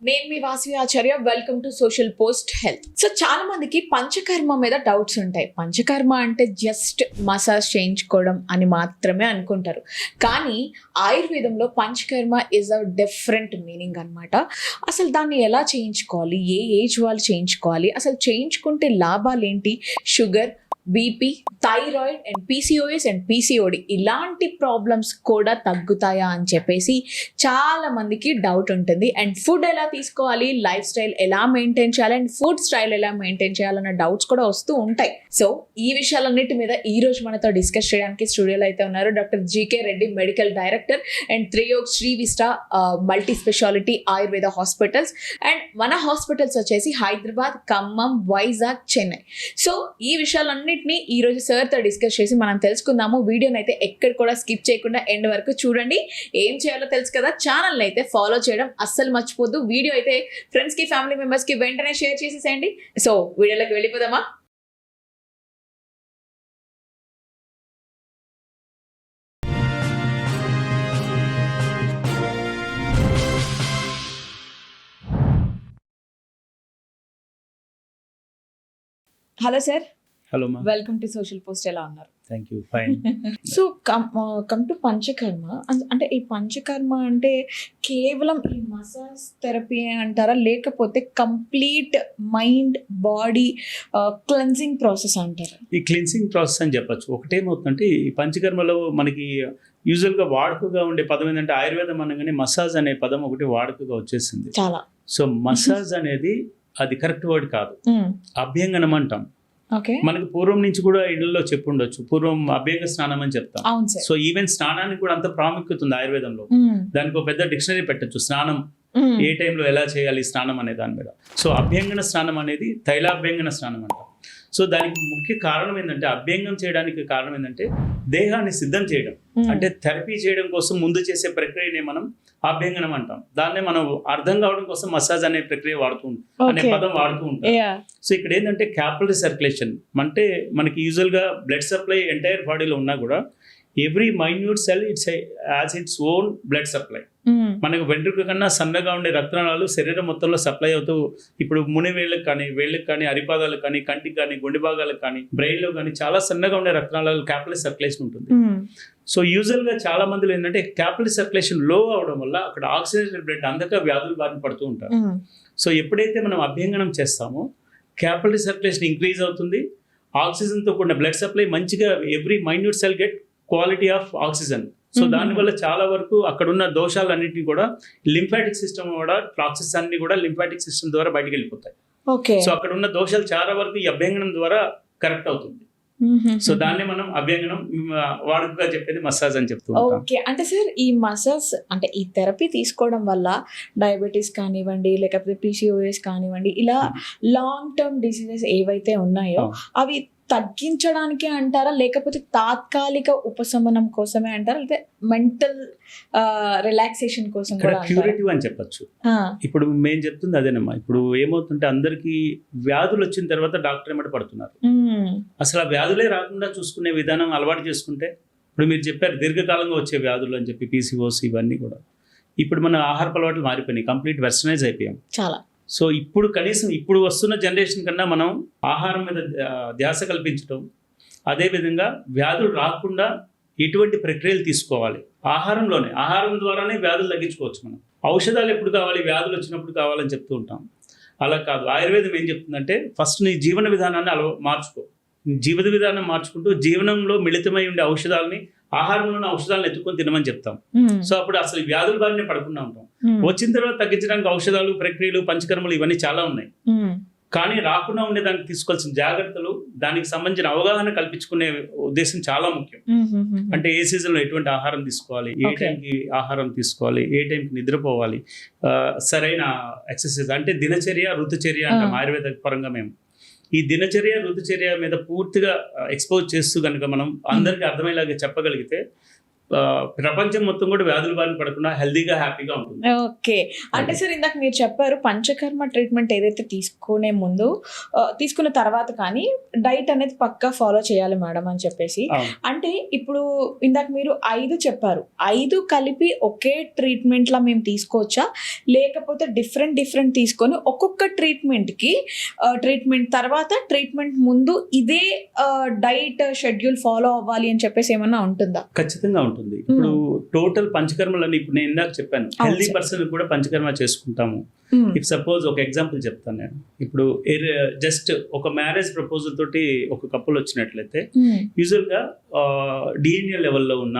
నేను మీ Vasavi Acharya. Welcome to social post health. So చాలా మందికి పంచకర్మ మీద డౌట్స్ ఉంటాయి. పంచకర్మ అంటే జస్ట్ మసాజ్ చేయించుకోవడం అని మాత్రమే అనుకుంటారు. కానీ ఆయుర్వేదంలో panchakarma is a different meaning అన్నమాట. అసలు దాన్ని ఎలా చేయించుకోవాలి, ఏ ఏజ్ వాళ్ళు చేయించుకోవాలి, అసలు చేయించుకుంటే లాభాలు ఏంటి, sugar, BP, thyroid and PCOS and PCOD ఇలాంటి ప్రాబ్లమ్స్ కూడా తగ్గుతాయా అని చెప్పేసి చాలా మందికి డౌట్ ఉంటుంది. అండ్ ఫుడ్ ఎలా తీసుకోవాలి, లైఫ్ స్టైల్ ఎలా మెయింటైన్ చేయాలి అండ్ ఫుడ్ స్టైల్ ఎలా మెయింటైన్ చేయాలన్న డౌట్స్ కూడా వస్తూ ఉంటాయి. సో ఈ విషయాలన్నిటి మీద ఈ రోజు మనతో డిస్కస్ చేయడానికి స్టూడియోలో అయితే ఉన్నారు doctor G K Reddy, medical director and Triyog Shri vista multi specialty Ayurveda hospitals. And మన హాస్పిటల్స్ వచ్చేసి హైదరాబాద్, ఖమ్మం, వైజాగ్, చెన్నై. సో ఈ విషయాలన్నీ ఈ రోజు సార్ తో డిస్కస్ చేసి మనం తెలుసుకుందాము. వీడియోని అయితే ఎక్కడ కూడా స్కిప్ చేయకుండా ఎండ్ వరకు చూడండి. ఏం చేయాలో తెలుసు కదా, ఛానల్ అయితే ఫాలో చేయడం అస్సలు మర్చిపోద్దు. వీడియో అయితే ఫ్రెండ్స్ కి, ఫ్యామిలీ మెంబర్స్ కి వెంటనే షేర్ చేసేసేయండి. సో వీడియోలోకి వెళ్ళిపోదామా? Hello sir. హలో మా, వెల్కమ్ టు సోషల్ పోస్ట్. ఎలా ఉన్నారు? Thank you, fine. So come to panchakarma. అంటే ఈ పంచకర్మ అంటే కేవలం ఈ మసాజ్ థెరపీ అంటారా, లేకపోతే complete mind body cleansing process అంటారా? ఈ క్లిన్సింగ్ ప్రాసెస్ అని చెప్పచ్చు. ఒకటేమవుతుందంటే ఈ పంచకర్మలో మనకి యూజువల్గా వాడుకగా ఉండే పదం ఏంటంటే ఆయుర్వేదం అనగానే మసాజ్ అనే పదం ఒకటి వాడుకగా వచ్చేసింది చాలా. సో మసాజ్ అనేది అది కరెక్ట్ వర్డ్ కాదు, అభ్యంగనం అంటాం. మనకి పూర్వం నుంచి కూడా ఇళ్లలో చెప్పుండొచ్చు, పూర్వం అభ్యంగ స్నానం అని చెప్తాం. సో ఈవెన్ స్నానానికి కూడా అంత ప్రాముఖ్యత ఉంది ఆయుర్వేదంలో. దానికి ఒక పెద్ద డిక్షనరీ పెట్టచ్చు, స్నానం ఏ టైంలో ఎలా చేయాలి స్నానం అనే దాని మీద. సో అభ్యంగన స్నానం అనేది తైలాభ్యంగన స్నానం అంటాం. సో దానికి ముఖ్య కారణం ఏంటంటే, అభ్యంగం చేయడానికి కారణం ఏంటంటే దేహాన్ని సిద్ధం చేయడం, అంటే థెరపీ చేయడం కోసం ముందు చేసే ప్రక్రియనే మనం అభ్యంగనం అంటాం. దాన్నే మనం అర్థం కావడం కోసం మసాజ్ అనే ప్రక్రియ అనే పదం వాడుతూ ఉంటాం. సో ఇక్కడ ఏంటంటే క్యాపిలరీ సర్క్యులేషన్ అంటే మనకి యూజువల్గా బ్లడ్ సప్లై ఎంటైర్ బాడీలో ఉన్నా కూడా every minute cell as its own blood supply. మనకు వెంట్రుక కన్నా సన్నగా ఉండే రక్తనాళాలు శరీరం మొత్తంలో సప్లై అవుతూ, ఇప్పుడు ముని వేళ్ళకి కానీ అరిపాదాలకు కానీ, కంటికి కానీ, గుండె భాగాలకు కానీ, బ్రెయిన్ లో కానీ చాలా సన్నగా ఉండే రక్తనాళాలు క్యాపిలరీ సర్క్యులేషన్ ఉంటుంది. సో యూజువల్ గా చాలా మందిలో ఏంటంటే క్యాపిలరీ సర్క్యులేషన్ లో అవడం వల్ల అక్కడ ఆక్సిజన్ బ్లడ్ అందక వ్యాధులు బారిన పడుతూ ఉంటారు. సో ఎప్పుడైతే మనం అభ్యంగనం చేస్తామో క్యాపిలరీ సర్క్యులేషన్ ఇంక్రీజ్ అవుతుంది, ఆక్సిజన్ తో కూడిన బ్లడ్ సప్లై మంచిగా every minute cell get quality of oxygen. So దానివల్ల చాలా వరకు అక్కడ ఉన్న దోషాలన్నింటినీ కూడా లింఫాటిక్ సిస్టమ్ కూడా, ప్రాసెస్ అన్ని కూడా లింఫాటిక్ సిస్టమ్ ద్వారా బయటకు వెళ్ళిపోతాయి. సో అక్కడ ఉన్న దోషాలు చాలా వరకు ఈ అభ్యంగనం ద్వారా కరెక్ట్ అవుతుంది. సో దాన్ని మనం అభ్యంగనం, వాడుకగా చెప్పేది మసాజ్ అని చెప్తూ ఉంటాం. ఓకే, అంటే సార్ ఈ మసాజ్ అంటే ఈ థెరపీ తీసుకోవడం వల్ల డయాబెటీస్ కానివ్వండి, లేకపోతే పీసీఓఎస్ కానివ్వండి, ఇలా లాంగ్ టర్మ్ డిసీజెస్ ఏవైతే ఉన్నాయో అవి తగ్గించడానికి అంటారా, లేకపోతే తాత్కాలిక ఉపశమనం కోసమే అంటారా, లేకపోతే మెంటల్ రిలాక్సేషన్ కోసం కూడా క్యూరేటివ్ అని చెప్పచ్చు. ఇప్పుడు మేము చెప్తుంది అదేనమ్మా. ఇప్పుడు ఏమవుతుంటే అందరికి వ్యాధులు వచ్చిన తర్వాత డాక్టర్ ఏమంటే పడుతున్నారు. అసలు ఆ వ్యాధులే రాకుండా చూసుకునే విధానం అలవాటు చేసుకుంటే, ఇప్పుడు మీరు చెప్పారు దీర్ఘకాలంగా వచ్చే వ్యాధులు అని చెప్పి, పీసీఓస్ ఇవన్నీ కూడా ఇప్పుడు మన ఆహారపు అలవాట్లు మారిపోయినాయి, కంప్లీట్ వెస్టర్నైజ్ అయిపోయాం చాలా. సో ఇప్పుడు కనీసం ఇప్పుడు వస్తున్న జనరేషన్ కన్నా మనం ఆహారం మీద ధ్యాస కల్పించడం, అదేవిధంగా వ్యాధులు రాకుండా ఎటువంటి ప్రక్రియలు తీసుకోవాలి, ఆహారం ద్వారానే వ్యాధులు తగ్గించుకోవచ్చు. మనం ఔషధాలు ఎప్పుడు కావాలి, వ్యాధులు వచ్చినప్పుడు కావాలని చెప్తూ ఉంటాం. అలా కాదు, ఆయుర్వేదం ఏం చెప్తుందంటే ఫస్ట్ నీ జీవన విధానాన్ని మార్చుకో. జీవన విధానం మార్చుకుంటూ జీవనంలో మిళితమై ఉండే ఔషధాలని, ఆహారంలోని ఔషధాలను ఎత్తుకొని తినమని చెప్తాం. సో అప్పుడు అసలు వ్యాధుల బారినే పడకుండా ఉంటాం. వచ్చిన తర్వాత తగ్గించడానికి ఔషధాలు, ప్రక్రియలు, పంచకర్మలు ఇవన్నీ చాలా ఉన్నాయి. కానీ రాకుండా ఉండే దానికి తీసుకోవాల్సిన జాగ్రత్తలు, దానికి సంబంధించిన అవగాహన కల్పించుకునే ఉద్దేశం చాలా ముఖ్యం. అంటే ఏ సీజన్ లో ఎటువంటి ఆహారం తీసుకోవాలి, ఏ టైంకి ఆహారం తీసుకోవాలి, ఏ టైంకి నిద్రపోవాలి, సరైన ఎక్సర్సైజ్ అంటే దినచర్య, ఋతుచర్య అంటాం ఆయుర్వేద పరంగా. మేము ఈ దినచర్య, ఋతుచర్య మీద పూర్తిగా ఎక్స్పోజ్ చేస్తూ కనుక మనం అందరికీ అర్థమయ్యేలాగా చెప్పగలిగితే ప్రపంచం మొత్తం కూడా వ్యాధుల బారిన పడకుండా హెల్దీగా హ్యాపీగా ఉంటుంది. ఓకే. అంటే సార్ ఇందాక మీరు చెప్పారు పంచకర్మ ట్రీట్మెంట్ ఏదైతే తీసుకునే ముందు తీసుకున్న తర్వాత కానీ డైట్ అనేది పక్కా ఫాలో చేయాలి మేడం అని చెప్పేసి. అవును. అంటే ఇప్పుడు ఇందాక మీరు 5 చెప్పారు. 5 కలిపి ఒకే ట్రీట్మెంట్ లా మేము తీసుకోవచ్చా, లేకపోతే డిఫరెంట్ తీసుకొని ఒక్కొక్క ట్రీట్మెంట్ కి ట్రీట్మెంట్ తర్వాత ట్రీట్మెంట్ ముందు ఇదే డైట్ షెడ్యూల్ ఫాలో అవ్వాలి అని చెప్పేసి ఏమన్నా ఉంటుందా? ఖచ్చితంగా ఉంటుంది. ఇప్పుడు టోటల్ పంచకర్మలని ఇప్పుడు నేను ఇందాక చెప్పాను, హెల్దీ పర్సన్ కూడా పంచకర్మ చేసుకుంటాము. ఇఫ్ సపోజ్ ఒక ఎగ్జాంపుల్ చెప్తాను నేను. ఇప్పుడు జస్ట్ ఒక మ్యారేజ్ ప్రపోజల్ తోటి ఒక కపుల్ వచ్చినట్లయితే యూజువల్ గా డిఎన్ఏ లెవెల్లో ఉన్న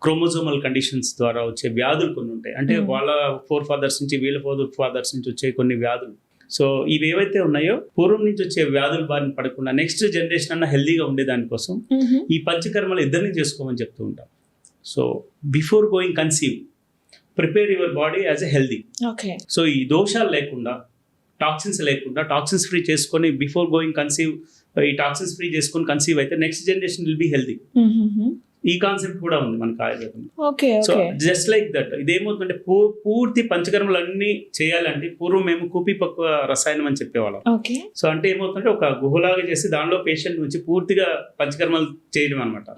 క్రోమోజోమల్ కండిషన్స్ ద్వారా వచ్చే వ్యాధులు కొన్ని ఉంటాయి. అంటే వాళ్ళ ఫోర్ ఫాదర్స్ నుంచి వీళ్ళ ఫాదర్స్ నుంచి వచ్చే కొన్ని వ్యాధులు. సో ఇవి ఏవైతే ఉన్నాయో పూర్వం నుంచి వచ్చే వ్యాధుల బారిన పడకుండా నెక్స్ట్ జనరేషన్ అన్న హెల్దీగా ఉండే దానికోసం ఈ పంచకర్మలు ఇద్దరిని చేసుకోమని చెప్తూ ఉంటాం. So before going conceive prepare your body as a healthy. So ఈ దోషాలు లేకుండా టాక్సిన్స్ ఫ్రీ చేసుకొని బిఫోర్ గోయింగ్ కన్సీవ్ ఈ టాక్సిన్స్ ఫ్రీ చేసుకొని కన్సీవ్ అయితే next generation will be healthy. ఈ కాన్సెప్ట్ కూడా ఉంది మనకు ఆయుర్వేదంలో. సో జస్ట్ లైక్ దట్ ఇదేమవుతుందంటే పూర్తి పంచకర్మలు అన్ని చేయాలంటే పూర్వం మేము కూపి పక్వ రసాయనం అని చెప్పేవాళ్ళం. సో అంటే ఏమవుతుందంటే ఒక గుహలాగా చేసి దానిలో పేషెంట్ నుంచి పూర్తిగా పంచకర్మలు చేయడం అనమాట.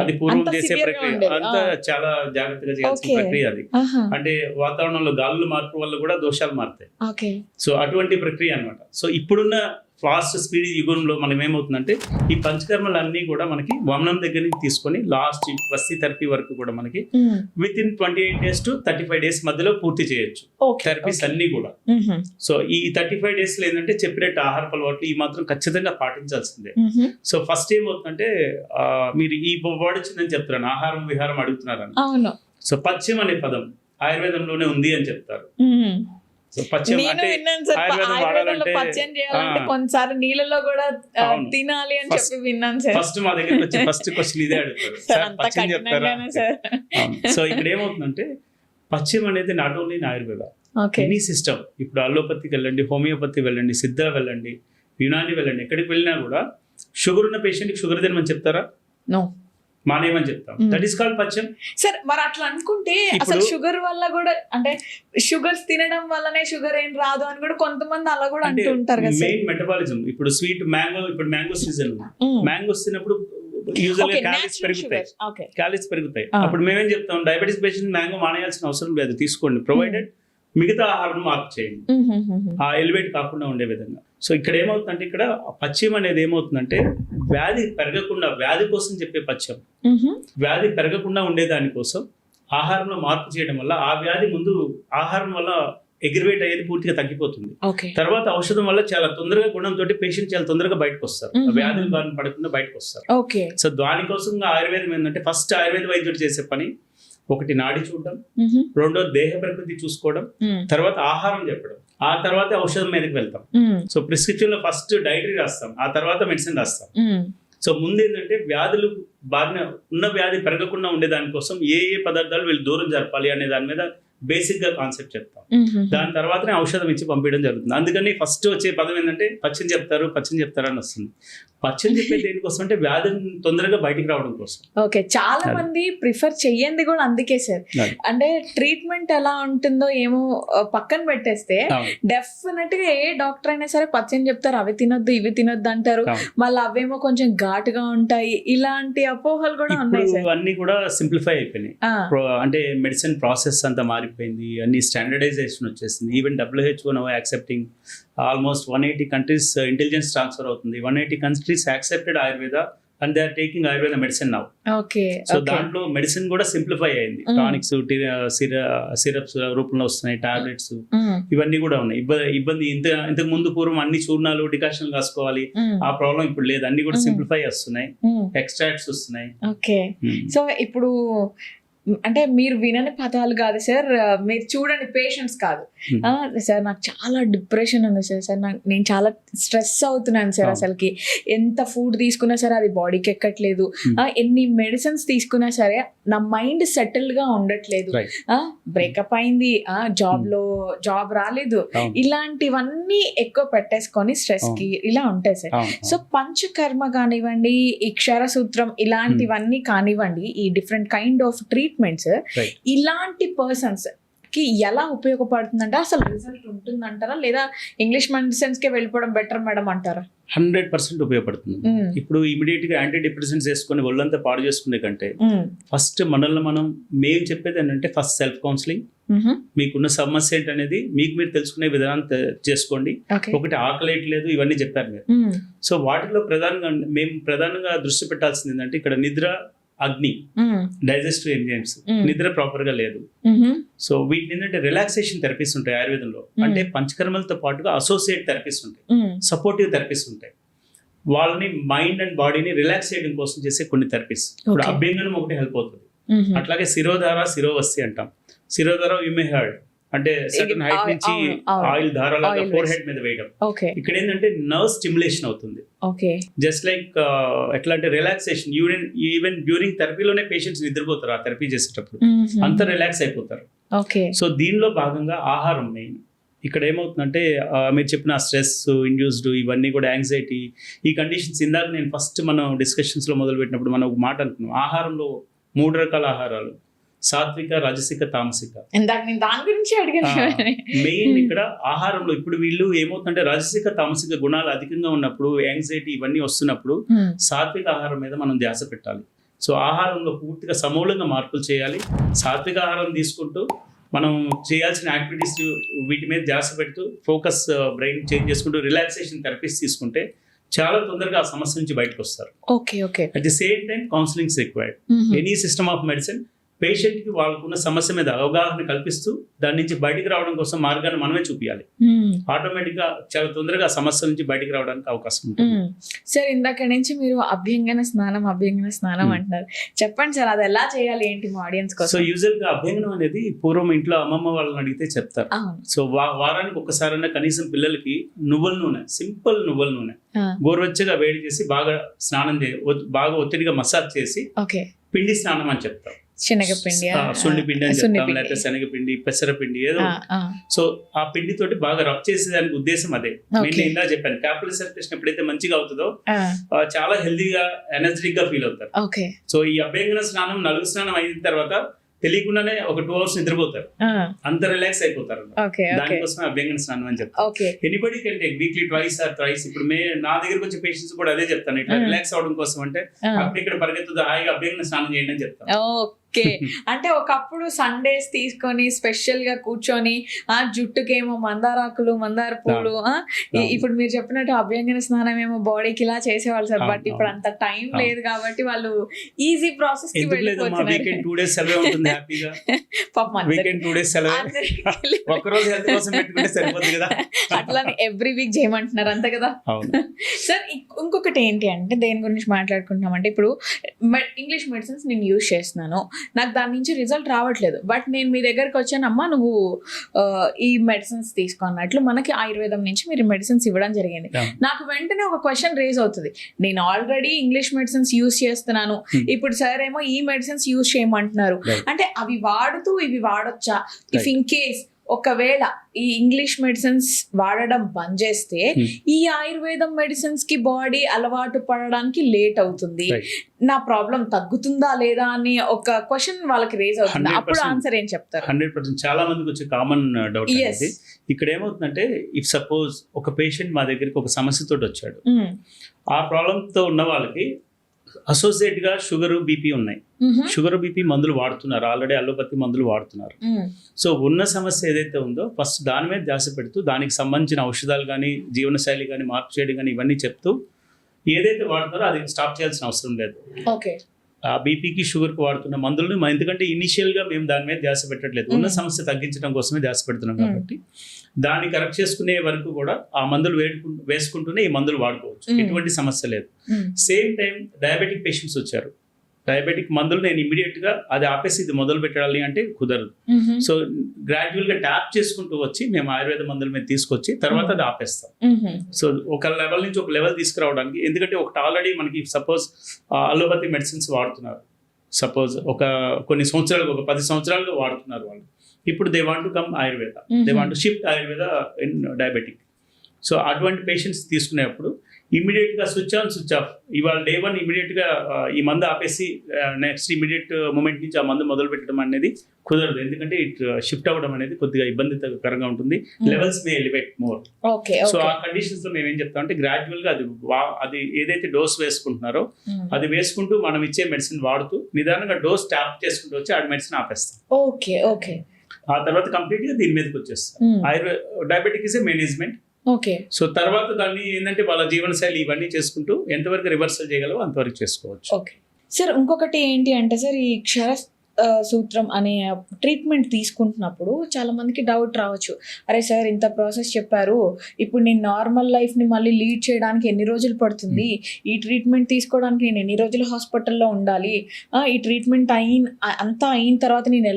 అది పూర్వం చేసే ప్రక్రియ అంతా చాలా జాగ్రత్తగా చేయాల్సిన ప్రక్రియ అది. అంటే వాతావరణంలో గాలుల మార్పు వల్ల కూడా దోషాలు మారుతాయి. సో అటువంటి ప్రక్రియ అనమాట. సో ఇప్పుడున్న ఫాస్ట్ స్పీడ్ యుగంలో మనం ఏమవుతుందంటే ఈ పంచకర్మలు అన్ని కూడా మనకి వమనం దగ్గర నుంచి తీసుకొని లాస్ట్ వస్తీ థెరపీ వరకు కూడా మనకి with in 28 days to 35 days మధ్యలో పూర్తి చేయొచ్చు థెరపీస్ అన్ని కూడా. సో ఈ 35 days లో ఏంటంటే చెప్పినట్టు ఆహార అలవాట్లు ఈ మాత్రం ఖచ్చితంగా పాటించాల్సిందే. సో ఫస్ట్ ఏమవుతుందంటే మీరు ఈ వర్డ్ వచ్చిందని చెప్తున్నాను, ఆహారం విహారం అడుగుతున్నారని. సో పథ్యం అనే పదం ఆయుర్వేదంలోనే ఉంది అని చెప్తారు. సో పథ్యం అంటే ఆయుర్వేదం వాడాలంటే కొన్నిసార్లు నీళ్ళలో కూడా తినాలి అని చెప్పి విన్నాను సార్. ఫస్ట్ మా దగ్గరికి వచ్చి ఫస్ట్ క్వశ్చన్ ఇదే అడుగుతారు, సార్ పథ్యం చెప్తారా? సో ఇక్కడ ఏమవుతుందంటే పథ్యం అనేది not only in Ayurveda, any system. ఇప్పుడు అలోపతికి వెళ్ళండి, హోమియోపతి వెళ్ళండి, సిద్ధ వెళ్ళండి, యునాని వెళ్ళండి, ఎక్కడికి వెళ్ళినా కూడా షుగర్ ఉన్న పేషెంట్కి షుగర్ తినమని చెప్తారా? నో, మానేమని చెప్తాం. దట్ ఈస్ కాల్డ్ పథ్యం. సార్ మరి అట్లా అనుకుంటే అసలు షుగర్ వల్ల కూడా అంటే షుగర్స్ తినడం వల్లనే షుగర్ ఏం రాదు అని కూడా కొంతమంది అలా కూడా అంటూ ఉంటారు కదా. Main metabolism. ఇప్పుడు స్వీట్ మ్యాంగో, ఇప్పుడు మ్యాంగో సీజన్, మ్యాంగోస్ తిన్నప్పుడు యూజువల్ గా క్యాలరీస్ పెరుగుతాయి. అప్పుడు మేమేం చెప్తాం, డయాబెటీస్ పేషెంట్ మ్యాంగో మానేయాల్సిన అవసరం లేదు, తీసుకోండి, ప్రొవైడెడ్ మిగతా ఆహారం మార్పు చేయండి ఆ ఎలివేట్ కాకుండా ఉండే విధంగా. సో ఇక్కడ ఏమవుతుందంటే ఇక్కడ పథ్యం అనేది ఏమవుతుందంటే వ్యాధి పెరగకుండా, వ్యాధి కోసం చెప్పే పథ్యం, వ్యాధి పెరగకుండా ఉండే దానికోసం ఆహారంలో మార్పు చేయడం వల్ల ఆ వ్యాధి ముందు ఆహారం వల్ల ఎగ్రివేట్ అయ్యేది పూర్తిగా తగ్గిపోతుంది. తర్వాత ఔషధం వల్ల చాలా తొందరగా గుణంతో పేషెంట్ చాలా తొందరగా బయటకు వస్తారు, వ్యాధుల బారిన పడకుండా బయటకు వస్తారు. సో దానికోసం ఆయుర్వేదం ఏంటంటే ఫస్ట్ ఆయుర్వేద వైద్యుడు చేసే పని ఒకటి నాడి చూడడం, రెండో దేహ ప్రకృతి చూసుకోవడం, తర్వాత ఆహారం చెప్పడం, ఆ తర్వాత ఔషధం మీదకి వెళ్తాం. సో ప్రిస్క్రిప్షన్ లో ఫస్ట్ డైటరీ రాస్తాం, ఆ తర్వాత మెడిసిన్ రాస్తాం. సో ముందు ఏంటంటే వ్యాధులు బారిన ఉన్న వ్యాధి పెరగకుండా ఉండే దానికోసం ఏ పదార్థాలు వీళ్ళు దూరం జరపాలి అనే దాని మీద బేసిక్ గా కాన్సెప్ట్ చెప్తాం. దాని తర్వాతనే ఔషధం ఇచ్చి పంపించడం జరుగుతుంది. అందుకని ఫస్ట్ వచ్చే పదం ఏంటంటే పథ్యం చెప్తారు అని వస్తుంది. పథ్యం చెప్పే దేనికోసం అంటే వ్యాధి తొందరగా బయటికి రావడం కోసం. ఓకే, చాలా మంది ప్రిఫర్ చెయ్యండి కూడా అందుకే సార్. అంటే ట్రీట్మెంట్ ఎలా ఉంటుందో ఏమో పక్కన పెట్టేస్తే డెఫినెట్ గా ఏ డాక్టర్ అయినా సరే పథ్యం చెప్తారు, అవి తినొద్దు ఇవి తినొద్దు అంటారు, మళ్ళీ అవేమో కొంచెం ఘాటుగా ఉంటాయి, ఇలాంటి అపోహలు కూడా ఉన్నాయి సార్. అన్ని కూడా సింప్లిఫై అయిపోయినాయి. అంటే మెడిసిన్ ప్రాసెస్ అంతా మారిపోయింది, అన్ని స్టాండర్డైజేషన్ వచ్చేసింది. Even WHO now accepting almost 180 countries intelligence transfer అవుతుంది. 180 countries accepted Ayurveda and they are taking Ayurveda medicine now. So దాంట్లో మెడిసిన్ కూడా సింప్లిఫై అయింది. టానిక్స్, సిరప్స్ రూపంలో వస్తున్నాయి, టాబ్లెట్స్, ఇవన్నీ కూడా ఉన్నాయి. ఇబ్బంది ఇంతకు ముందు పూర్వం అన్ని చూర్ణాలు డికాషన్ రాసుకోవాలి, ఆ ప్రాబ్లం ఇప్పుడు లేదు, అన్ని కూడా సింప్లిఫై వస్తున్నాయి, ఎక్స్ట్రాక్ట్స్ వస్తున్నాయి. ఓకే, సో ఇప్పుడు అంటే మీరు వినని పదాలు కాదు సార్, మీరు చూడని పేషెంట్స్ కాదు. సార్ నాకు చాలా డిప్రెషన్ ఉంది సార్, నేను చాలా స్ట్రెస్ అవుతున్నాను సార్, అసలుకి ఎంత ఫుడ్ తీసుకున్నా సరే అది బాడీకి ఎక్కట్లేదు, ఎన్ని మెడిసిన్స్ తీసుకున్నా సరే నా మైండ్ సెటిల్ గా ఉండట్లేదు, బ్రేకప్ అయింది, జాబ్ రాలేదు, ఇలాంటివన్నీ ఎక్కువ పెట్టేసుకొని స్ట్రెస్ కి ఇలా ఉంటాయి సార్. సో పంచకర్మ కానివ్వండి, అక్షర సూత్రం ఇలాంటివన్నీ కానివ్వండి, ఈ డిఫరెంట్ కైండ్ ఆఫ్ ట్రీట్మెంట్స్ ఇలాంటి పర్సన్స్ కి ఎలా ఉపయోగపడుతుందంటే అసలు రిజల్ట్ ఉంటుందంటారా, లేదా ఇంగ్లీష్ మెడిసిన్స్ కే వెళ్ళిపోవడం బెటర్ మేడం అంటారా? 100% ఉపయోగపడుతుంది. ఇప్పుడు ఇమీడియట్ గా యాంటీ డిప్రెసెంట్స్ వేసుకొని ఒళ్ళంతా పాడు చేసుకునే కంటే ఫస్ట్ మనల్ని మేము చెప్పేది ఏంటంటే ఫస్ట్ సెల్ఫ్ కౌన్సిలింగ్, మీకున్న సమస్య ఏంటనేది మీకు మీరు తెలుసుకునే విధానం చేసుకోండి. ఒకటి ఆకలేయట్లేదు ఇవన్నీ చెప్పారు మీరు. సో వాటిలో ప్రధానంగా దృష్టి పెట్టాల్సింది ఏంటంటే ఇక్కడ నిద్ర, అగ్ని, డైజెస్టివ్ ఎంజైమ్స్, నిద్ర ప్రాపర్ గా లేదు. సో వీటిని ఏంటంటే రిలాక్సేషన్ థెరపీస్ ఉంటాయి ఆయుర్వేదంలో. అంటే పంచకర్మలతో పాటుగా అసోసియేట్ థెరపీస్ ఉంటాయి, సపోర్టివ్ థెరపీస్ ఉంటాయి. వాళ్ళని మైండ్ అండ్ బాడీని రిలాక్స్ చేయడం కోసం చేసే కొన్ని థెరపీస్. ఇప్పుడు అభ్యంగనం ఒకటి హెల్ప్ అవుతుంది. అట్లాగే శిరోధార, శిరోవస్తి అంటాం. శిరోధార యు మే హర్డ్ అంటే సర్టన్ హైట్ నుంచి ఆయిల్ ధారాలాగా ఫోర్ హెడ్ మీద వేయడం. ఇక్కడ ఏంటంటే నర్వ్ స్టిమ్యులేషన్ అవుతుంది. జస్ట్ లైక్ ఎట్లా అంటే రిలాక్సేషన్. ఈవెన్ డ్యూరింగ్ థెరపీలోనే పేషెంట్స్ నిద్రపోతారు ఆ థెరపీ చేసేటప్పుడు, అంత రిలాక్స్ అయిపోతారు. సో దీనిలో భాగంగా ఆహారం మెయిన్. ఇక్కడ ఏమవుతుందంటే మీరు చెప్పిన స్ట్రెస్ ఇండ్యూస్డ్ ఇవన్నీ కూడా యాంగ్జైటీ ఈ కండిషన్స్ ఇందాక నేను ఫస్ట్ మనం డిస్కషన్స్ లో మొదలు పెట్టినప్పుడు మనం ఒక మాట అనుకున్నాం, ఆహారంలో 3 రకాల ఆహారాలు, సాత్విక, రాజసిక, తామసిక. మెయిన్ ఇక్కడ ఆహారంలో ఇప్పుడు వీళ్ళు ఏమవుతుందంటే రాజసిక, తామసిక గుణాలు అధికంగా ఉన్నప్పుడు, యాంగ్జైటీ ఇవన్నీ వస్తున్నప్పుడు సాత్విక ఆహారం మీద మనం ధ్యాస పెట్టాలి. సో ఆహారంలో పూర్తిగా సమూలంగా మార్పులు చేయాలి. సాత్విక ఆహారం తీసుకుంటూ మనం చేయాల్సిన యాక్టివిటీస్ వీటి మీద ధ్యాస పెడుతూ ఫోకస్ బ్రెయిన్ చేంజ్ చేసుకుంటూ రిలాక్సేషన్ థెరపీస్ తీసుకుంటే చాలా తొందరగా ఆ సమస్య నుంచి బయటకు వస్తారు. At the same time counsellings required. Any system of medicine patient కి వాళ్ళకున్న సమస్య మీద అవగాహన కల్పిస్తూ దాని నుంచి బయటికి రావడం కోసం మార్గాన్ని మనమే చూపించాలి. ఆటోమేటిక్ గా చాలా తొందరగా సమస్య నుంచి బయటికి రావడానికి అవకాశం ఉంటుంది. సార్ ఇందాక నుంచి మీరు అభ్యంగన స్నానం అంటున్నారు, చెప్పండి సార్ అది ఎలా చేయాలి ఏంటి మా ఆడియన్స్ కోసం? సో యూజువల్ గా అభ్యంగనం అనేది పూర్వం ఇంట్లో అమ్మమ్మ వాళ్ళని అడిగితే చెప్తారు. సో వారానికి ఒక్కసారైనా కనీసం పిల్లలకి నువ్వుల నూనె, సింపుల్ నువ్వుల నూనె గోరువెచ్చగా వేడి చేసి బాగా స్నానం బాగా ఒత్తిడిగా మసాజ్ చేసి పిండి స్నానం అని చెప్తాం. శనగపిండి, సుండి పిండి అని చెప్తాం, లేకపోతే శనగపిండి, పెసరపిండి ఏదో. సో ఆ పిండి తోటి బాగా రబ్ చేసేదానికి ఉద్దేశం అదే. నేను ఇందా చెప్పాను, క్యాపిలరీ సర్క్యులేషన్ ఎప్పుడైతే మంచిగా అవుతుందో చాలా హెల్దీగా ఎనర్జెటిక్ గా ఫీల్ అవుతారు. సో ఈ అభ్యంగన స్నానం, నలుగు స్నానం అయిన తర్వాత తెలియకుండానే ఒక 2 hours నిద్రపోతారు, అంత రిలాక్స్ అయిపోతారు. దానికోసం అభ్యంగన స్నానం అని చెప్తాను. Anybody can take weekly twice or thrice. ఇప్పుడు నా దగ్గరకు వచ్చే పేషెంట్స్ కూడా అదే చెప్తాను, ఇట్లా రిలాక్స్ అవడం కోసం అంటే అప్పుడు ఇక్కడ పరిగెత్తుదా హాయిగా అభ్యంగన స్నానం చేయండి అని చెప్తాను. అంటే ఒకప్పుడు సండేస్ తీసుకొని స్పెషల్ గా కూర్చొని జుట్టుకేమో మందారాకులు, మందార పూలు, ఇప్పుడు మీరు చెప్పినట్టు అభ్యంగన స్నానం ఏమో బాడీకి ఇలా చేసేవాళ్ళు సార్. బట్ ఇప్పుడు అంత టైం లేదు కాబట్టి వాళ్ళు ఈజీ ప్రాసెస్ కి వెళ్ళిపోతున్నారు. అట్లానే ఎవ్రీ వీక్ చేయమంటున్నారు అంతే కదా సార్. ఇంకొకటి ఏంటి అంటే దేని గురించి మాట్లాడుకుంటున్నాం అంటే ఇప్పుడు ఇంగ్లీష్ మెడిసిన్స్ నేను యూజ్ చేస్తున్నాను, నాకు దాని నుంచి రిజల్ట్ రావట్లేదు, బట్ నేను మీ దగ్గరకు వచ్చానమ్మా నువ్వు ఈ మెడిసిన్స్ తీసుకున్నట్లు మనకి ఆయుర్వేదం నుంచి మీరు మెడిసిన్స్ ఇవ్వడం జరిగింది. నాకు వెంటనే ఒక క్వశ్చన్ రేజ్ అవుతుంది, నేను ఆల్రెడీ ఇంగ్లీష్ మెడిసిన్స్ యూజ్ చేస్తున్నాను, ఇప్పుడు సార్ ఏమో ఈ మెడిసిన్స్ యూజ్ చేయమంటున్నారు, అంటే అవి వాడుతూ ఇవి వాడొచ్చా? ఇఫ్ ఇన్ కేస్ ఒకవేళ ఈ ఇంగ్లీష్ మెడిసిన్స్ వాడడం బంద్ చేస్తే ఈ ఆయుర్వేదం మెడిసిన్స్ కి బాడీ అలవాటు పడడానికి లేట్ అవుతుంది, నా ప్రాబ్లం తగ్గుతుందా లేదా అని ఒక క్వశ్చన్ వాళ్ళకి రేజ్ అవుతుంది. అప్పుడు ఆన్సర్ ఏం చెప్తారు? 100% చాలా మందికి వచ్చే కామన్ డౌట్. ఇక్కడ ఏమవుతుందంటే ఇఫ్ సపోజ్ ఒక పేషెంట్ మా దగ్గరికి ఒక సమస్యతో వచ్చాడు, ఆ ప్రాబ్లం తో ఉన్న వాళ్ళకి అసోసియేట్ గా షుగర్, బీపీ ఉన్నాయి. షుగర్, బీపీ మందులు వాడుతున్నారు, ఆల్రెడీ అలోపతి మందులు వాడుతున్నారు. సో ఉన్న సమస్య ఏదైతే ఉందో ఫస్ట్ దాని మీద ధ్యాస పెడుతూ దానికి సంబంధించిన ఔషధాలు కానీ, జీవనశైలి కానీ మార్పు చేయడం కానీ ఇవన్నీ చెప్తూ ఏదైతే వాడుతారో అది స్టాప్ చేయాల్సిన అవసరం లేదు. ఆ బీపీకి, షుగర్కి వాడుతున్న మందులను ఎందుకంటే ఇనిషియల్ గా మేము దాని మీద ధ్యాస పెట్టట్లేదు, ఉన్న సమస్య తగ్గించడం కోసమే ధ్యాస పెడుతున్నాం కాబట్టి దాన్ని కరెక్ట్ చేసుకునే వరకు కూడా ఆ మందులు వేసుకుంటూనే ఈ మందులు వాడుకోవచ్చు, ఎటువంటి సమస్య లేదు. సేమ్ టైం డయాబెటిక్ పేషెంట్స్ వచ్చారు, డయాబెటిక్ మందులు నేను ఇమీడియట్ గా అది ఆపేసి ఇది మొదలు పెట్టాలి అంటే కుదరదు. సో గ్రాడ్యువల్ గా ట్యాప్ చేసుకుంటూ వచ్చి మేము ఆయుర్వేద మందుల మీద తీసుకొచ్చి తర్వాత అది ఆపేస్తాం. సో ఒక లెవెల్ నుంచి ఒక లెవెల్ తీసుకురావడానికి, ఎందుకంటే ఒకటి ఆల్రెడీ మనకి సపోజ్ అలోపతి మెడిసిన్స్ వాడుతున్నారు, సపోజ్ కొన్ని సంవత్సరాలు, ఒక 10 సంవత్సరాలుగా వాడుతున్నారు వాళ్ళు. ఇప్పుడు they want to come Ayurveda, they want to shift Ayurveda in diabetic. So అటువంటి పేషెంట్స్ తీసుకునేప్పుడు ఇమీడియట్ గా స్విచ్ ఆన్ స్విచ్ ఆఫ్, ఇవాళ డే 1 ఇమీడియట్ గా ఈ మందు ఆపేసి నెక్స్ట్ ఇమీడియట్ మూమెంట్ నుంచి ఆ మందు మొదలు పెట్టడం అనేది కుదరదు. ఎందుకంటే ఇట్ షిఫ్ట్ అవ్వడం అనేది కొద్దిగా ఇబ్బందికరంగా ఉంటుంది. లెవెల్స్ మే ఎలివేట్ మోర్. సో ఆ కండిషన్స్ లో మేము ఏం చెప్తాం అంటే గ్రాడ్యువల్ గా అది ఏదైతే డోస్ వేసుకుంటున్నారో అది వేసుకుంటూ మనం ఇచ్చే మెడిసిన్ వాడుతూ నిదానంగా డోస్ ట్యాప్ చేసుకుంటూ వచ్చి ఆ మెడిసిన్ ఆపేస్తాం. ఆ తర్వాత కంప్లీట్ గా దీని మీదకి వచ్చేస్తాం. Diabetic is a management. So తర్వాత దాన్ని ఏంటంటే వాళ్ళ జీవనశైలి ఇవన్నీ చేసుకుంటూ ఎంతవరకు రివర్సల్ చేయగలవో అంతవరకు చేసుకోవచ్చు. సార్ ఇంకొకటి ఏంటి అంటే సార్, ఈ సూత్రం అనే ట్రీట్మెంట్ తీసుకుంటున్నప్పుడు చాలా మందికి డౌట్ రావచ్చు, అరే సార్ ఇంత ప్రాసెస్ చెప్పారు, ఇప్పుడు నేను నార్మల్ లైఫ్ని మళ్ళీ లీడ్ చేయడానికి ఎన్ని రోజులు పడుతుంది, ఈ ట్రీట్మెంట్ తీసుకోవడానికి నేను ఎన్ని రోజులు హాస్పిటల్లో ఉండాలి, ఈ ట్రీట్మెంట్ అంతా అయిన తర్వాత నేను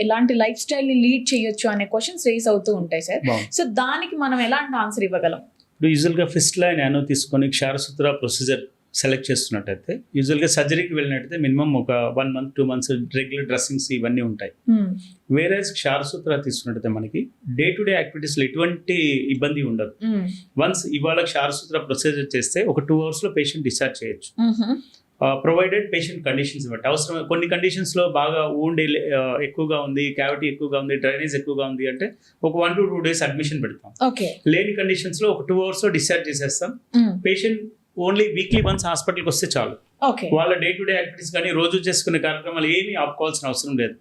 ఎలాంటి లైఫ్ స్టైల్ని లీడ్ చేయొచ్చు అనే క్వశ్చన్స్ రేస్ అవుతూ ఉంటాయి సార్. సో దానికి మనం ఎలాంటి ఆన్సర్ ఇవ్వగలం? ఇప్పుడు యూజువల్గా ఫిస్ట్ లైన్ యానో తీసుకొని క్షారసూత్ర ప్రొసీజర్ సెలెక్ట్ చేస్తున్నట్టయితే, యూజువల్గా సర్జరీకి వెళ్ళినట్టయితే మినిమం ఒక 1 month 2 months రెగ్యులర్ డ్రెస్సింగ్స్ ఇవన్నీ ఉంటాయి. వేరే క్షారసూత్ర తీసుకున్నట్టయితే మనకి డే టు డే యాక్టివిటీస్లో ఎటువంటి ఇబ్బంది ఉండదు. వన్స్ ఇవాళ క్షారసూత్ర ప్రొసీజర్ చేస్తే ఒక 2 hours లో పేషెంట్ డిశ్చార్జ్ చేయొచ్చు, ప్రొవైడెడ్ పేషెంట్ కండిషన్స్ బట్టి. అవసరం కొన్ని కండిషన్స్లో బాగా ఊండ్ ఎక్కువగా ఉంది, క్యావిటీ ఎక్కువగా ఉంది, డ్రైనేజ్ ఎక్కువగా ఉంది అంటే ఒక 1 to 2 days అడ్మిషన్ పెడతాం. లేని కండిషన్స్లో ఒక 2 hours లో డిశ్చార్జ్ చేసేస్తాం. పేషెంట్ ఓన్లీ వీక్లీ వన్స్ హాస్పిటల్కి వస్తే చాలు. వాళ్ళ డే టు డే యాక్టివిటీస్ కానీ రోజు చేసుకునే కార్యక్రమాలు ఏమీ ఆపుకోవాల్సిన అవసరం లేదు.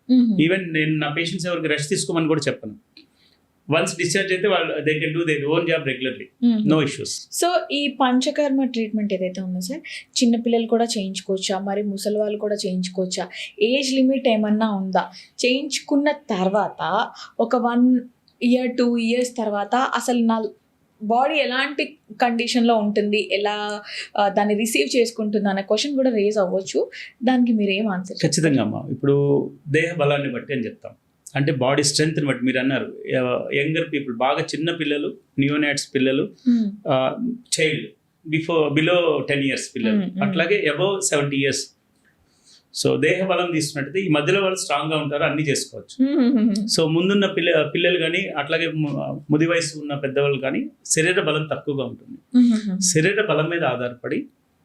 ఈవెన్ నేను నా పేషెంట్స్ ఎవరికి రెస్ట్ తీసుకోమని కూడా చెప్పను. వన్స్ డిశ్చార్జ్ అయితే వాళ్ళు they can do their own job regularly, no issues. So ఈ పంచకర్మ ట్రీట్మెంట్ ఏదైతే ఉందో సార్, చిన్న పిల్లలు కూడా చేయించుకోవచ్చా, మరి ముసలి వాళ్ళు కూడా చేయించుకోవచ్చా, ఏజ్ లిమిట్ ఏమన్నా ఉందా? చేయించుకున్న తర్వాత ఒక 1 year 2 years తర్వాత అసలు నా బాడీ ఎలాంటి కండిషన్లో ఉంటుంది, ఎలా దాన్ని రిసీవ్ చేసుకుంటుంది అనే క్వశ్చన్ కూడా రేజ్ అవ్వచ్చు. దానికి మీరు ఏం ఆన్సర్? ఖచ్చితంగా అమ్మా, ఇప్పుడు దేహ బలాన్ని బట్టి అని చెప్తాం. అంటే బాడీ స్ట్రెంగ్త్ని బట్టి మీరు అన్నారు, యంగర్ పీపుల్, బాగా చిన్న పిల్లలు, నియోనాట్స్ పిల్లలు, చైల్డ్ బిలో 10 years పిల్లలు, అట్లాగే అబౌవ్ 70 years. సో దేహ బలం తీసుకున్నట్టయితే ఈ మధ్యలో వాళ్ళు స్ట్రాంగ్ గా ఉంటారు, అన్ని చేసుకోవచ్చు. సో ముందున్న పిల్లలు కానీ అట్లాగే ముది వయసు ఉన్న పెద్దవాళ్ళు కానీ శరీర బలం తక్కువగా ఉంటుంది. శరీర బలం మీద ఆధారపడి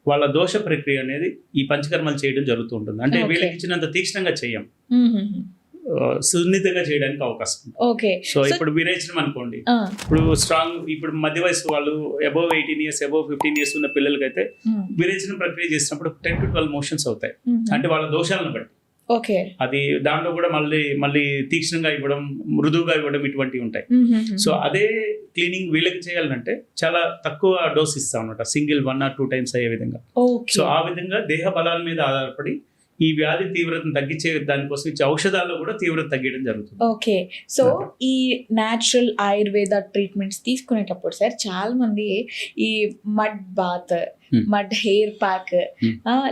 వాళ్ళ దోష ప్రక్రియ అనేది ఈ పంచకర్మలు చేయడం జరుగుతూ ఉంటుంది. అంటే వీళ్ళకి ఇచ్చినంత తీక్ష్ణంగా చేయం, సున్నితంగా చేయడానికి అవకాశం ఉంది. సో ఇప్పుడు విరేచనం అనుకోండి, ఇప్పుడు స్ట్రాంగ్, ఇప్పుడు మధ్య వయసు వాళ్ళు అబౌవ్ 18 years అబౌవ్ 15 years ఉన్న పిల్లలకి అయితే విరేచనం ప్రక్రియ చేసినప్పుడు 10 to 12 motions అవుతాయి. అంటే వాళ్ళ దోషాలను బట్టి అది దాంట్లో కూడా మళ్ళీ తీక్ష్ణంగా ఇవ్వడం, మృదువుగా ఇవ్వడం ఇటువంటివి ఉంటాయి. సో అదే క్లీనింగ్ వీళ్ళకి చేయాలంటే చాలా తక్కువ డోస్ ఇస్తాం అన్నమాట, సింగిల్ 1 or 2 times అయ్యే విధంగా. సో ఆ విధంగా దేహ బలాల మీద ఆధారపడి ఈ వ్యాధి తీవ్రతను తగ్గించే దానికోసం ఇచ్చే ఔషధాల్లో కూడా తీవ్రత తగ్గడం జరుగుతుంది. సో ఈ న్యాచురల్ ఆయుర్వేద ట్రీట్మెంట్స్ తీసుకునేటప్పుడు సార్ చాలా మంది ఈ mud bath, mud hair pack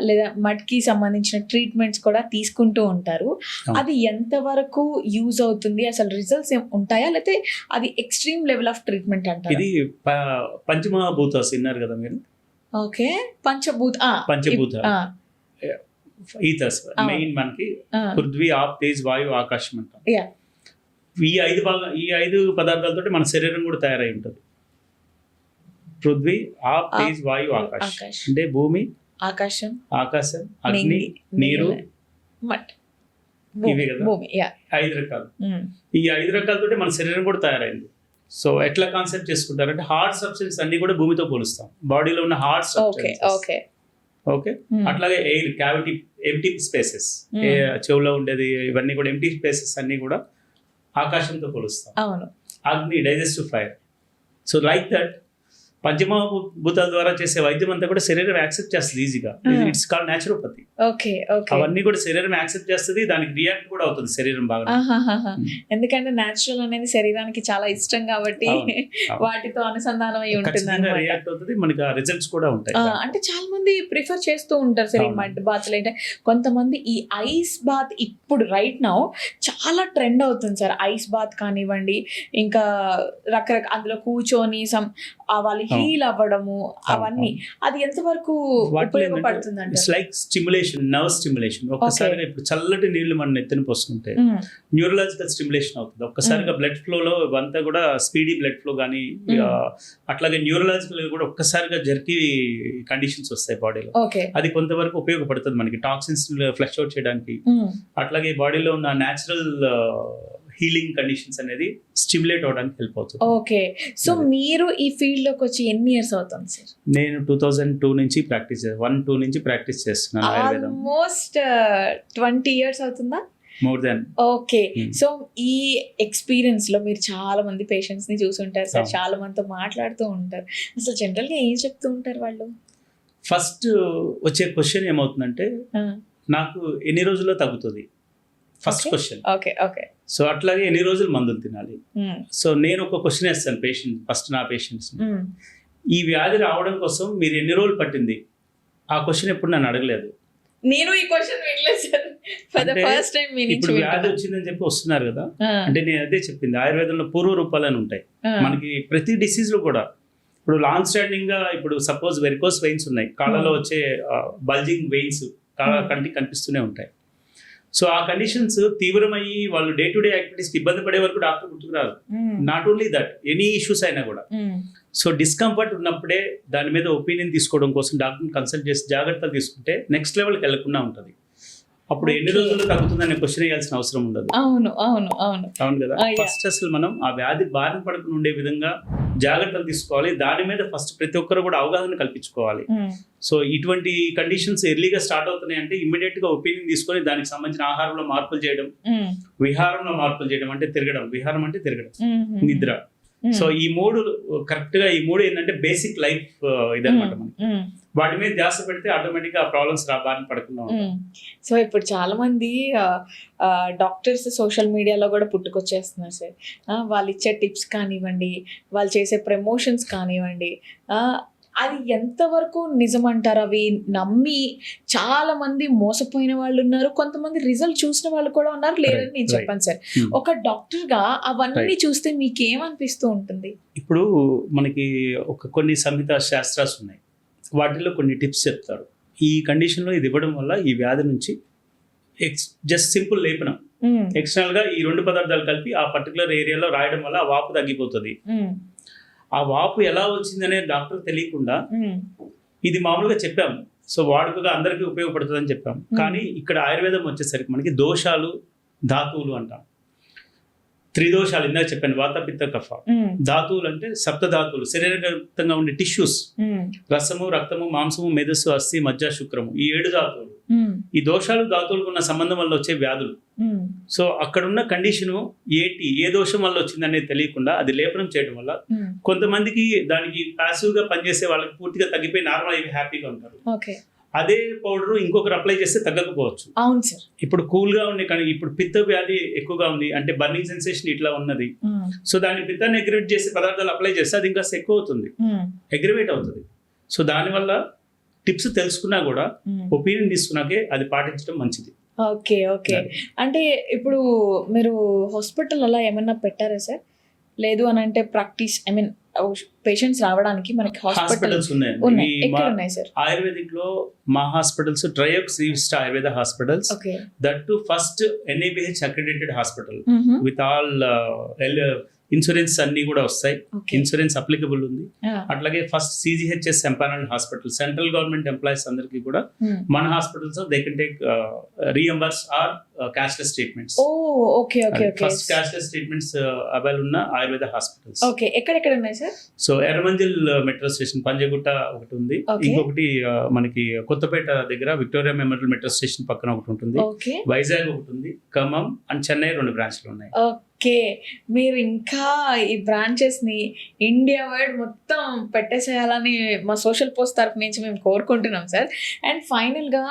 లేదా మడ్ కి సంబంధించిన ట్రీట్మెంట్స్ కూడా తీసుకుంటూ ఉంటారు. అది ఎంత వరకు యూజ్ అవుతుంది, అసలు రిజల్ట్స్ ఉంటాయా, లేకపోతే అది ఎక్స్ట్రీమ్ లెవెల్ ఆఫ్ ట్రీట్మెంట్ అంటారు? ఇది పంచమహాభూతాస్ విన్నారు కదా మీరు? పంచభూత ఈథర్స్ మెయిన్ మనకి పృథ్వీ, ఆప్, తేజ్, వాయు, ఆకాశం అంటాం. ఈ 5 పదార్థాలతో మన శరీరం కూడా తయారై ఉంటుంది. పృథ్వీ, ఆప్, తేజ్, వాయు, ఆకాశం. అంటే భూమి, ఆకాశం, అగ్ని, నీరు, ఇవి కదా 5 రకాలు. ఈ 5 రకాలతో మన శరీరం కూడా తయారైంది. సో ఎట్లా కాన్సెప్ట్ చేసుకుంటారంటే హార్డ్ సబ్స్టెన్స్ అన్ని కూడా భూమితో పోలుస్తాం, బాడీలో ఉన్న హార్డ్ సబ్స్టెన్స్. ఓకే, అట్లాగే ఎయిర్ క్యావిటీ, ఎంటీ స్పేసెస్, చెవులో ఉండేది ఇవన్నీ కూడా ఎంటీ స్పేసెస్ అన్ని కూడా ఆకాశంతో పోలుస్తాం. అగ్ని, digestive fire. So like that పంచమహాభూతాల ద్వారా చేసే వైద్యం అంతా కూడా శరీరం యాక్సెప్ట్ చేస్తుంది ఈజీగా. It's called naturopathy. Okay okay. అవన్నీ కూడా శరీరం యాక్సెప్ట్ చేస్తుంది, దానికి రియాక్ట్ కూడా అవుతుంది శరీరం బాగా. ఎందుకంటే న్యాచురల్ అనేది శరీరానికి చాలా ఇష్టం కాబట్టి వాటితో అనుసంధానం అయి ఉంటుంది, రియాక్ట్ అవుతుంది, మనకి ఆ రిజల్ట్స్ కూడా ఉంటాయి. అంటే చాలా మంది ప్రిఫర్ చేస్తూ ఉంటారు సరే మడ్ బాత్లు. అంటే కొంతమంది ఈ ఐస్ బాత్ ఇప్పుడు రైట్ నౌ చాలా ట్రెండ్ అవుతుంది సార్. ఐస్ బాత్ కానివ్వండి, ఇంకా రకరకాల అందులో కూర్చొని వాళ్ళు హీల్ అవ్వడము అవన్నీ, అది ఎంతవరకు ఉపయోగపడుతుంది అంటే? It's like stimulation, nerve stimulation. ఒక్కసారిగా ఇప్పుడు చల్లటి నీళ్లు మన నెత్తిన పోసుకుంటే న్యూరలాజికల్ స్టిమ్యులేషన్ అవుతుంది. ఒక్కసారిగా బ్లడ్ ఫ్లో లో అంతా కూడా స్పీడీ బ్లడ్ ఫ్లో కానీ, అట్లాగే న్యూరలాజికల్ కూడా ఒక్కసారిగా జరిగి కండిషన్స్ వస్తాయి బాడీలో. అది కొంతవరకు ఉపయోగపడుతుంది మనకి, టాక్సిన్స్ ఫ్లష్ అవుట్ చేయడానికి. అట్లాగే బాడీలో ఉన్న న్యాచురల్ హీలింగ్ కండిషన్స్ అనేది స్టిమ్యులేట్ అవడానికి హెల్ప్ అవుతుంది. ఓకే. సో మీరు ఈ ఫీల్డ్ లోకి వచ్చి ఎన్ని ఇయర్స్ అవుతుంది సార్? నేను 2002 నుంచి ప్రాక్టీస్ 1-2 నుంచి ప్రాక్టీస్ చేస్తున్నాను ఆయుర్వేదం. ఆల్మోస్ట్ 20 ఇయర్స్ అవుతుందా? More than. ఓకే. సో ఈ ఎక్స్పీరియన్స్ లో మీరు చాలా మంది పేషెంట్స్ ని చూసుంటారు సార్, చాలా మందితో మాట్లాడుతూ ఉంటారు. అసలు జనరల్ గా ఏం చెప్తూ ఉంటారు వాళ్ళు? ఫస్ట్ వచ్చే క్వశ్చన్ ఏమవుతుందంటే, నాకు ఎన్ని రోజుల్లో తగ్గుతుంది first question. Okay okay. So అట్లాగే ఎన్ని రోజులు మందులు తినాలి. సో నేను ఒక క్వశ్చన్ వేస్తాను పేషెంట్, ఫస్ట్ నా పేషెంట్స్, ఈ వ్యాధి రావడం కోసం మీరు ఎన్ని రోజులు పట్టింది? ఆ క్వశ్చన్ ఎప్పుడు నన్ను అడగలేదు. నేను ఈ క్వశ్చన్ వినలేదు sir, for the first time. ఇప్పుడు వ్యాధి వచ్చిందని చెప్పి వస్తున్నారు కదా, అంటే నేను అదే చెప్పింది, ఆయుర్వేదంలో పూర్వ రూపాలని ఉంటాయి మనకి ప్రతి డిసీజ్ లో కూడా. ఇప్పుడు లాంగ్ స్టాండింగ్ గా, ఇప్పుడు సపోజ్ వెరికోస్ వెయిన్స్ ఉన్నాయి, కాళ్ళలో వచ్చే బల్జింగ్ వెయిన్స్ కంటికి కనిపిస్తూనే ఉంటాయి. సో ఆ కండిషన్స్ తీవ్రమయ్యి వాళ్ళు డే టు డే యాక్టివిటీస్ ఇబ్బంది పడే వరకు డాక్టర్ గుర్తుకురారు. Not only that, any issues అయినా కూడా. సో డిస్కంఫర్ట్ ఉన్నప్పుడే దాని మీద ఒపీనియన్ తీసుకోవడం కోసం డాక్టర్ని కన్సల్ట్ చేసి జాగ్రత్తలు తీసుకుంటే నెక్స్ట్ లెవెల్కి వెళ్లకుండా ఉంటుంది. అప్పుడు ఎన్ని రోజుల్లో తగ్గుతుందనే క్వశ్చన్ వేయాల్సిన అవసరం ఉండదు. అవును అవును అవును అవును కదా. ఫస్ట్ అసలు మనం ఆ వ్యాధి బారిన పడకుండా ఉండే విధంగా జాగ్రత్తలు తీసుకోవాలి. దాని మీద ఫస్ట్ ప్రతి ఒక్కరు కూడా అవగాహన కల్పించుకోవాలి. సో ఇటువంటి కండిషన్స్ ఎర్లీగా స్టార్ట్ అవుతున్నాయి అంటే ఇమ్మీడియట్ గా ఒపీనియన్ తీసుకొని దానికి సంబంధించిన ఆహారంలో మార్పులు చేయడం, విహారంలో మార్పులు చేయడం, అంటే తిరగడం, విహారం అంటే తిరగడం, నిద్ర. సో ఈ మూడు కరెక్ట్ గా, ఈ మూడు ఏంటంటే బేసిక్ లైఫ్ ఇదన్నమాట. మనకి వాటి మీద ధ్యాస పెడితే ఆటోమేటిక్ గా ప్రాబ్లమ్స్ బారిన పడకుండా. సో ఇప్పుడు చాలా మంది డాక్టర్స్ సోషల్ మీడియాలో కూడా పుట్టుకొచ్చేస్తున్నారు సార్. వాళ్ళు ఇచ్చే టిప్స్ కానివ్వండి, వాళ్ళు చేసే ప్రమోషన్స్ కానివ్వండి, అది ఎంతవరకు నిజమంటారు? అవి నమ్మి చాలా మంది మోసపోయిన వాళ్ళు ఉన్నారు, కొంతమంది రిజల్ట్ చూసిన వాళ్ళు కూడా ఉన్నారు, లేదని నేను చెప్పాను సార్. ఒక డాక్టర్ గా అవన్నీ చూస్తే మీకు ఏమనిపిస్తూ ఉంటుంది? ఇప్పుడు మనకి కొన్ని సంహిత శాస్త్రాలు ఉన్నాయి, వాటిల్లో కొన్ని టిప్స్ చెప్తారు. ఈ కండిషన్లో ఇది ఇవ్వడం వల్ల ఈ వ్యాధి నుంచి జస్ట్ సింపుల్ లేపనం, ఎక్స్టర్నల్ గా ఈ రెండు పదార్థాలు కలిపి ఆ పర్టికులర్ ఏరియాలో రాయడం వల్ల ఆ వాపు తగ్గిపోతుంది. ఆ వాపు ఎలా వచ్చిందనే డాక్టర్ తెలియకుండా ఇది మామూలుగా చెప్పాము, సో వాడుకగా అందరికీ ఉపయోగపడుతుంది అని చెప్పాము. కానీ ఇక్కడ ఆయుర్వేదం వచ్చేసరికి మనకి దోషాలు, ధాతువులు అంటాం. త్రిదోషాలు ఇందాక చెప్పాను, వాత పిత్త కఫ. ధాతువులు అంటే సప్త ధాతువులు, శరీరగతంగా ఉండే టిష్యూస్, రసము, రక్తము, మాంసము, మేధస్సు, అస్థి, మజ్జ, శుక్రము, ఈ 7 ధాతువులు. ఈ దోషాలు ధాతువులకు ఉన్న సంబంధం వల్ల వచ్చే వ్యాధులు. సో అక్కడున్న కండిషను ఏ దోషం వల్ల వచ్చిందనేది తెలియకుండా అది లేపనం చేయడం వల్ల కొంతమందికి దానికి ప్యాసివ్ గా పనిచేసే వాళ్ళకి పూర్తిగా తగ్గిపోయి నార్మల్ అయ్యి హ్యాపీగా ఉంటారు. అదే పౌడర్ ఇంకొకరు అప్లై చేస్తే తగ్గకపోవచ్చు. అవును సార్. ఇప్పుడు కూల్ గా ఉంది కానీ ఇప్పుడు పిత్త వ్యాధి ఎక్కువగా ఉంది అంటే బర్నింగ్ సెన్సేషన్ ఇట్లా ఉన్నది. సో దాని పిత్తాన్ని అగ్రివేట్ చేసే పదార్థాలు అప్లై చేస్తే అది ఇంకా ఎక్కువ అవుతుంది, అగ్రివేట్ అవుతుంది. సో దానివల్ల టిప్స్ తెలుసుకున్నా కూడా ఒపీనియన్ తీసుకున్నాకే అది పాటించడం మంచిది. Okay okay. అంటే ఇప్పుడు మీరు హాస్పిటల్ అలా ఏమన్నా పెట్టారా సార్? లేదు అని అంటే ప్రాక్టీస్, ఐ మీన్ పేషెంట్స్ రావడానికి మనకి హాస్పిటల్స్ ఉన్నాయి సార్. ఆయుర్వేదిక్ లో మా హాస్పిటల్స్ ట్రయోక్ శ్రీవిష్ట Ayurveda hospitals, that to first NABH accredited hospital with all insurance అన్ని కూడా వస్తాయి, ఇన్సూరెన్స్ అప్లికబుల్ ఉంది. అట్లాగే first CGHS empanelled hospital, central government employees అందరికి కూడా మన hospitals they can take reimburse or cashless treatments. First cashless treatments available ఉన్న Ayurveda hospitals. ఎక్కడెక్కడ ఉన్నాయి sir? So Erramanzil metro station, Panjagutta ఒకటి ఉంది, ఇంకొకటి మనకి కొత్తపేట దగ్గర విక్టోరియా మెమోరియల్ మెట్రో స్టేషన్ పక్కన ఒకటి ఉంటుంది, వైజాగ్ ఒకటి ఉంది, ఖమ్మం అండ్ చెన్నై 2 బ్రాంచ్లు ఉన్నాయి. ఓకే, మీరు ఇంకా ఈ బ్రాంచెస్ని ఇండియా వైడ్ మొత్తం పెట్టేసేయాలని మా సోషల్ పోస్ట్ తరఫు నుంచి మేము కోరుకుంటున్నాం సార్. అండ్ ఫైనల్గా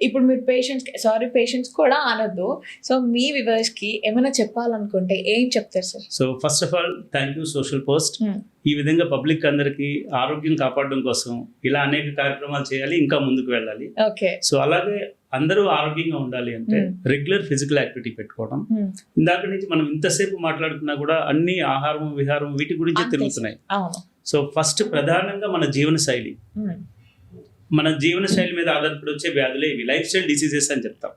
ఇప్పుడు మీరు పేషెంట్స్ కూడా అనొద్దు, సో మీ వ్యూవర్స్కి ఏమైనా చెప్పాలనుకుంటే ఏం చెప్తారు sir? So first of all thank you social post. ఈ విధంగా పబ్లిక్ అందరికీ ఆరోగ్యం కాపాడడం కోసం ఇలా అనేక కార్యక్రమాలు చేయాలి, ఇంకా ముందుకు వెళ్ళాలి. ఓకే. సో అలాగే అందరూ ఆరోగ్యంగా ఉండాలి అంటే రెగ్యులర్ ఫిజికల్ యాక్టివిటీ పెట్టుకోవడం. ఇందాక నుంచి మనం ఇంతసేపు మాట్లాడుతున్నా కూడా అన్ని ఆహారం విహారం వీటి గురించి తిరుగుతున్నాయి. సో ఫస్ట్ ప్రధానంగా మన జీవన శైలి మీద ఆధారపడి వచ్చే వ్యాధులే ఇవి, లైఫ్ స్టైల్ డిసీజెస్ అని చెప్తాం.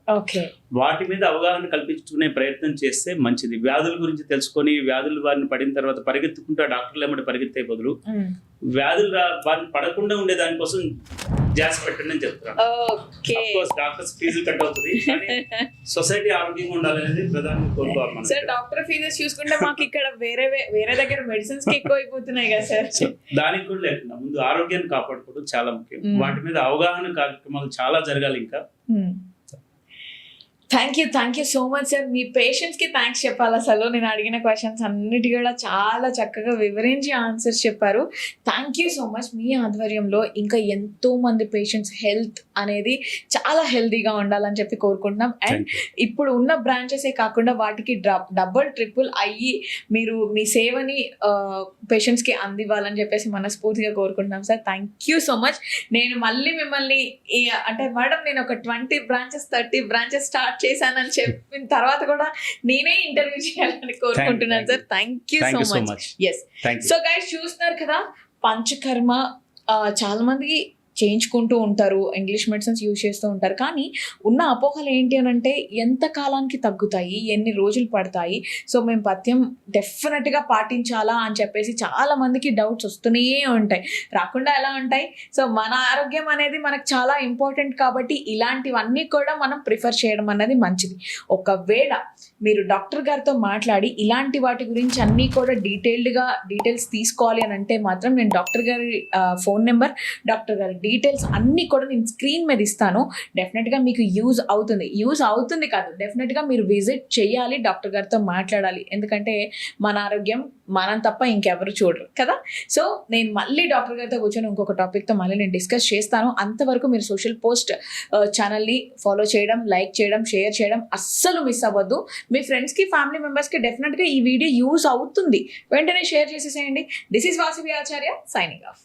వాటి మీద అవగాహన కల్పించుకునే ప్రయత్నం చేస్తే మంచిది. వ్యాధుల గురించి తెలుసుకొని వ్యాధులు బారిన పడిన తర్వాత పరిగెత్తుకుంటూ డాక్టర్లు ఏమంటే పరిగెత్తే బదులు వ్యాధులు బారిన పడకుండా ఉండే దానికోసం జాస్ పెట్టండి అని చెప్తాను. డాక్టర్స్ ఫీజులు కట్ అవుతుంది, సొసైటీ ఆరోగ్యంగా ఉండాలనేది ప్రధానంగా కోరుకోవాలి. సార్ డాక్టర్ ఫీజెస్ చూసుకుంటే మాకు ఇక్కడ వేరే దగ్గర మెడిసిన్స్ కి ఎక్కువ అయిపోతున్నాయి కదా సార్. దానికి కూడా లేకుండా ముందు ఆరోగ్యాన్ని కాపాడుకోవడం చాలా ముఖ్యం. వాటి మీద అవగాహన కార్యక్రమాలు చాలా జరగాలి ఇంకా. Thank you so much sir. మీ పేషెంట్స్కి థ్యాంక్స్ చెప్పాలి. అసలు నేను అడిగిన క్వశ్చన్స్ అన్నిటి కూడా చాలా చక్కగా వివరించి ఆన్సర్స్ చెప్పారు. Thank you so much. మీ ఆధ్వర్యంలో ఇంకా ఎంతో మంది పేషెంట్స్ హెల్త్ అనేది చాలా హెల్తీగా ఉండాలని చెప్పి కోరుకుంటున్నాం. అండ్ ఇప్పుడు ఉన్న బ్రాంచెసే కాకుండా వాటికి డబుల్ ట్రిపుల్ అయ్యి మీరు మీ సేవని పేషెంట్స్కి అందివ్వాలని చెప్పేసి మనస్ఫూర్తిగా కోరుకుంటున్నాం sir. Thank you so much. నేను మళ్ళీ మిమ్మల్ని అంటే మేడం నేను ఒక 20 బ్రాంచెస్ 30 బ్రాంచెస్ స్టార్ట్ చేశానని చెప్పిన తర్వాత కూడా నేనే ఇంటర్వ్యూ చేయాలని కోరుకుంటున్నాను sir. Thank you so much. Yes. So guys చూస్తున్నారు కదా, పంచకర్మ చాలా మంది చేయించుకుంటూ ఉంటారు, ఇంగ్లీష్ మెడిసిన్స్ యూజ్ చేస్తూ ఉంటారు. కానీ ఉన్న అపోహలు ఏంటి అని అంటే ఎంత కాలానికి తగ్గుతాయి, ఎన్ని రోజులు పడతాయి, సో మేము పథ్యం డెఫినెట్గా పాటించాలా అని చెప్పేసి చాలా మందికి డౌట్స్ వస్తూనే ఉంటాయి. రాకుండా ఎలా ఉంటాయి? సో మన ఆరోగ్యం అనేది మనకు చాలా ఇంపార్టెంట్ కాబట్టి ఇలాంటివన్నీ కూడా మనం ప్రిఫర్ చేయడం అన్నది మంచిది. ఒకవేళ మీరు డాక్టర్ గారితో మాట్లాడి ఇలాంటి వాటి గురించి అన్నీ కూడా డీటెయిల్స్ తీసుకోవాలి అని అంటే మాత్రం నేను డాక్టర్ గారి ఫోన్ నెంబర్, డాక్టర్ గారి డీటెయిల్స్ అన్నీ కూడా నేను స్క్రీన్ మీద ఇస్తాను. డెఫినెట్గా మీకు యూజ్ అవుతుంది కాదు, డెఫినెట్గా మీరు విజిట్ చేయాలి, డాక్టర్ గారితో మాట్లాడాలి. ఎందుకంటే మన ఆరోగ్యం మనం తప్ప ఇంకెవరు చూడరు కదా. సో నేను మళ్ళీ డాక్టర్ గారితో కూర్చొని ఇంకొక టాపిక్తో మళ్ళీ నేను డిస్కస్ చేస్తాను. అంతవరకు మీరు సోషల్ పోస్ట్ ఛానల్ని ఫాలో చేయడం, లైక్ చేయడం, షేర్ చేయడం అస్సలు మిస్ అవ్వద్దు. మీ ఫ్రెండ్స్కి, ఫ్యామిలీ మెంబర్స్కి డెఫినెట్గా ఈ వీడియో యూజ్ అవుతుంది, వెంటనే షేర్ చేసేసేయండి. This is Vasavi Acharya signing off.